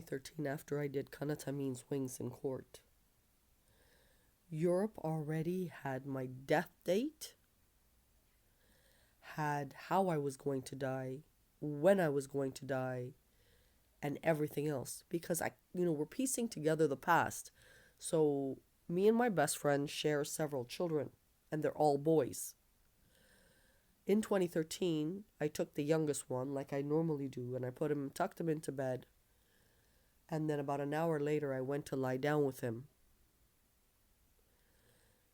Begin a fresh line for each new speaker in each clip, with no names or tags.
2013, after I did Kanatamin's Wings in court, Europe already had my death date, had how I was going to die, when I was going to die, and everything else. Because we're piecing together the past. So, me and my best friend share several children, and they're all boys. In 2013, I took the youngest one, like I normally do, and I tucked him into bed. And then about an hour later, I went to lie down with him.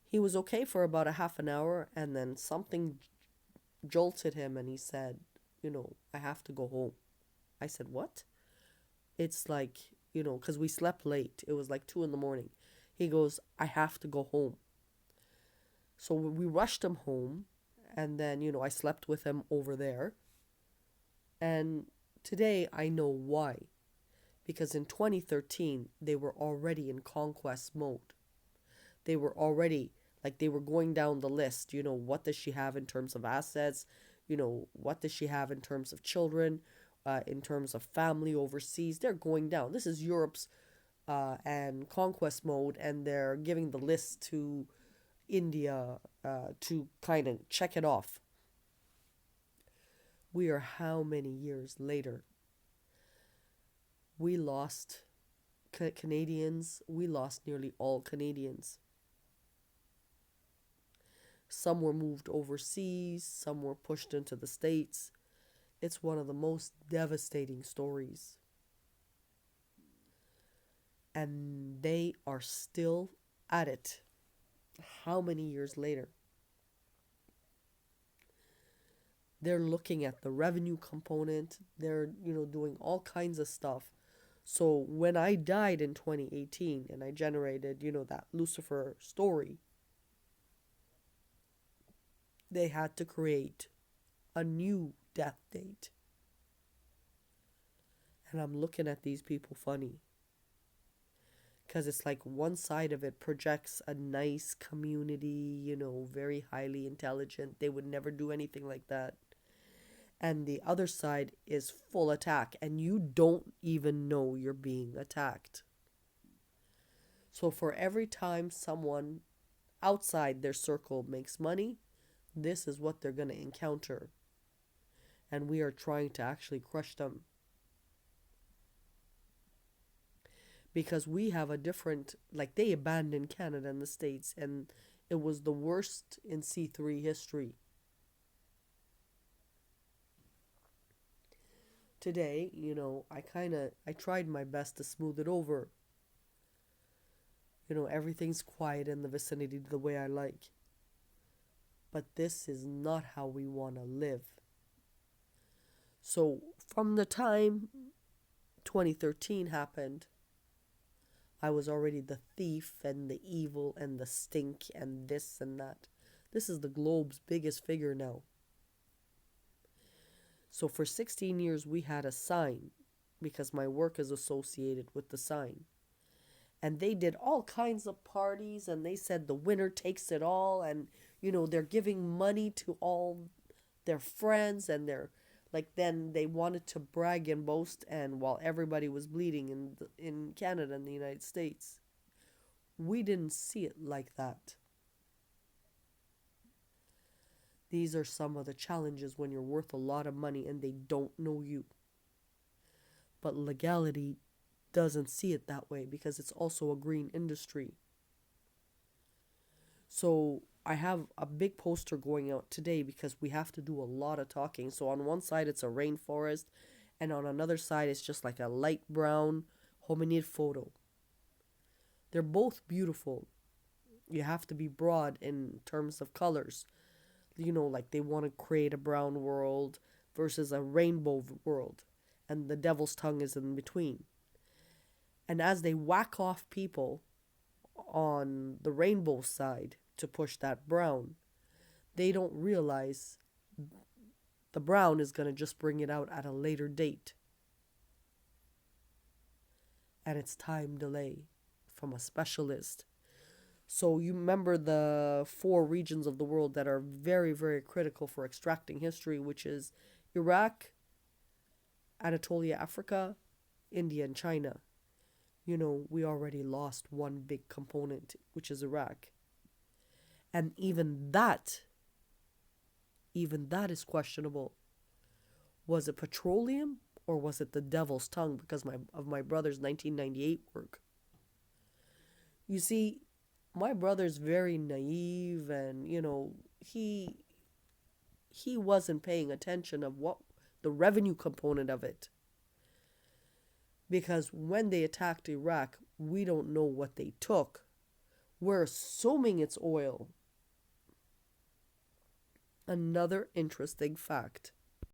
He was okay for about a half an hour, and then something jolted him, and he said, I have to go home. I said, what? It's like, because we slept late. It was like 2 in the morning. He goes, I have to go home. So we rushed him home, and then, I slept with him over there. And today I know why. Because in 2013, they were already in conquest mode. They were already, like, they were going down the list. What does she have in terms of assets? What does she have in terms of children? In terms of family overseas? They're going down. This is Europe's and conquest mode, and they're giving the list to India to kind of check it off. We are how many years later? We lost Canadians. We lost nearly all Canadians. Some were moved overseas, some were pushed into the States. It's one of the most devastating stories. And they are still at it. How many years later? They're looking at the revenue component. They're, doing all kinds of stuff. So when I died in 2018 and I generated, that Lucifer story, they had to create a new death date. And I'm looking at these people funny. Because it's like one side of it projects a nice community, very highly intelligent. They would never do anything like that. And the other side is full attack, and you don't even know you're being attacked. So for every time someone outside their circle makes money, this is what they're going to encounter. And we are trying to actually crush them. Because we have a different, like, they abandoned Canada and the States, and it was the worst in C3 history. Today, I tried my best to smooth it over. Everything's quiet in the vicinity the way I like. But this is not how we want to live. So from the time 2013 happened, I was already the thief and the evil and the stink and this and that. This is the globe's biggest figure now. So for 16 years, we had a sign because my work is associated with the sign. And they did all kinds of parties, and they said the winner takes it all. And, they're giving money to all their friends, and then they wanted to brag and boast. And while everybody was bleeding in Canada and the United States, we didn't see it like that. These are some of the challenges when you're worth a lot of money and they don't know you. But legality doesn't see it that way because it's also a green industry. So I have a big poster going out today because we have to do a lot of talking. So on one side it's a rainforest, and on another side it's just like a light brown hominid photo. They're both beautiful. You have to be broad in terms of colors. Like they want to create a brown world versus a rainbow world, and the devil's tongue is in between. And as they whack off people on the rainbow side to push that brown, they don't realize the brown is going to just bring it out at a later date. And it's time delay from a specialist. So you remember the 4 regions of the world that are very, very critical for extracting history, which is Iraq, Anatolia, Africa, India and China, we already lost one big component, which is Iraq. And even that is questionable. Was it petroleum or was it the devil's tongue because of my brother's 1998 work? You see, my brother's very naive, and he wasn't paying attention of what the revenue component of it. Because when they attacked Iraq, we don't know what they took. We're assuming it's oil. Another interesting fact.